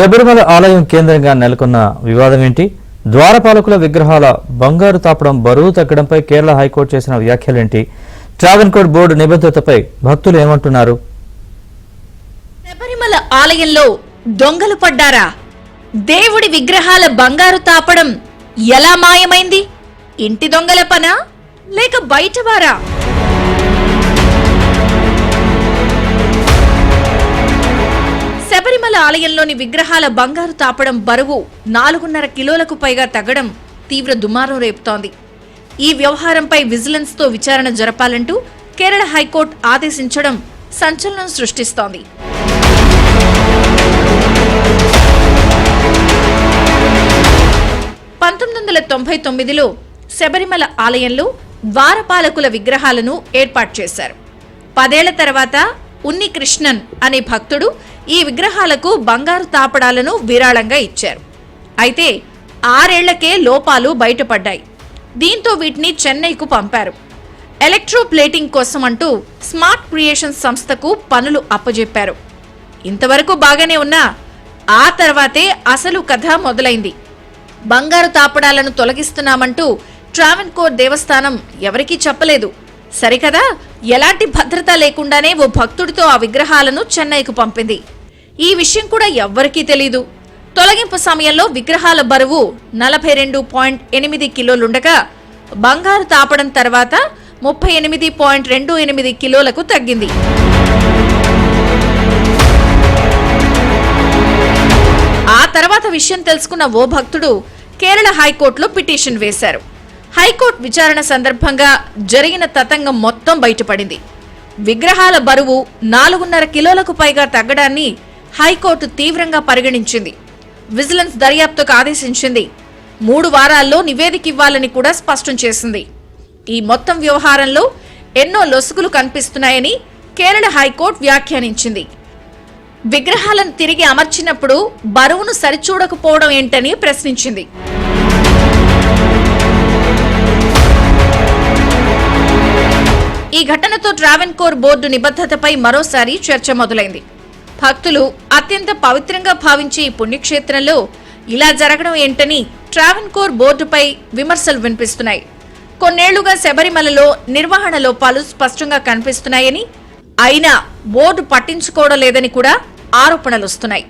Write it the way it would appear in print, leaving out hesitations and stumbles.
శబరిమల ఆలయం కేంద్రంగా నెలకొన్న వివాదం ఏంటి? ద్వారపాలకుల విగ్రహాల బంగారు తాపడం బరువు తగ్గడంపై కేరళ హైకోర్టు చేసిన వ్యాఖ్యలేంటి? ట్రావెన్కోర్ బోర్డు నిబద్ధతపై భక్తులు ఏమంటున్నారు? శబరిమల ఆలయంలో దొంగలు పడ్డారా? దేవుడి విగ్రహాల బంగారు తాపడం ఎలా మాయమైంది? ఇంటి దొంగల పనా లేక బయటవారా? శబరిమల ఆలయంలోని విగ్రహాల బంగారు తాపడం బరువు 4.5 కిలోలకు పైగా తగ్గడం తీవ్ర దుమారం రేపుతోంది. ఈ వ్యవహారంపై విజిలెన్స్ తో విచారణ జరపాలంటూ కేరళ హైకోర్టు ఆదేశించడం సంచలనం సృష్టిస్తోంది. లో శబరిమల ఆలయంలో ద్వారపాలకుల విగ్రహాలను ఏర్పాటు చేశారు. 10 ఏళ్ల తర్వాత ఉన్ని కృష్ణన్ అనే భక్తుడు ఈ విగ్రహాలకు బంగారు తాపడాలను విరాళంగా ఇచ్చారు. అయితే 6 ఏళ్లకే లోపాలు బయటపడ్డాయి. దీంతో వీటిని చెన్నైకు పంపారు. ఎలక్ట్రోప్లేటింగ్ కోసం అంటూ స్మార్ట్ క్రియేషన్ సంస్థకు పనులు అప్పజెప్పారు. ఇంతవరకు బాగానే ఉన్నా ఆ తర్వాతే అసలు కథ మొదలైంది. బంగారు తాపడాలను తొలగిస్తున్నామంటూ ట్రావెన్కోర్ దేవస్థానం ఎవరికీ చెప్పలేదు. సరికదా, ఎలాంటి భద్రత లేకుండానే ఓ భక్తుడితో ఆ విగ్రహాలను చెన్నైకు పంపింది. ఈ విషయం కూడా ఎవ్వరికీ తెలీదు. తొలగింపు సమయంలో విగ్రహాల బరువు 42.8 కిలోలుండగా బంగారు తాపడం తర్వాత 38.28 కిలోలకు తగ్గింది. ఆ తర్వాత విషయం తెలుసుకున్న ఓ భక్తుడు కేరళ హైకోర్టులో పిటిషన్ వేశారు. హైకోర్టు విచారణ సందర్భంగా జరిగిన తతంగం మొత్తం బయటపడింది. విగ్రహాల బరువు 4.5 కిలోలకు పైగా తగ్గడాన్ని హైకోర్టు తీవ్రంగా పరిగణించింది. విజిలెన్స్ దర్యాప్తుకు ఆదేశించింది. 3 వారాల్లో నివేదిక ఇవ్వాలని కూడా స్పష్టం చేసింది. ఈ మొత్తం వ్యవహారంలో ఎన్నో లొసుగులు కనిపిస్తున్నాయని కేరళ హైకోర్టు వ్యాఖ్యానించింది. విగ్రహాలను తిరిగి అమర్చినప్పుడు బరువును సరిచూడకపోవడం ఏంటని ప్రశ్నించింది. ఈ ఘటనతో ట్రావెన్కోర్ బోర్డు నిబద్ధతపై మరోసారి చర్చ మొదలైంది. భక్తులు అత్యంత పవిత్రంగా భావించే ఈ పుణ్యక్షేత్రంలో ఇలా జరగడం ఏంటని ట్రావెన్కోర్ బోర్డుపై విమర్శలు వినిపిస్తున్నాయి. కొన్నేళ్లుగా శబరిమలలో నిర్వహణ లోపాలు స్పష్టంగా కనిపిస్తున్నాయని, అయినా బోర్డు పట్టించుకోవడం లేదని కూడా ఆరోపణలు వస్తున్నాయి.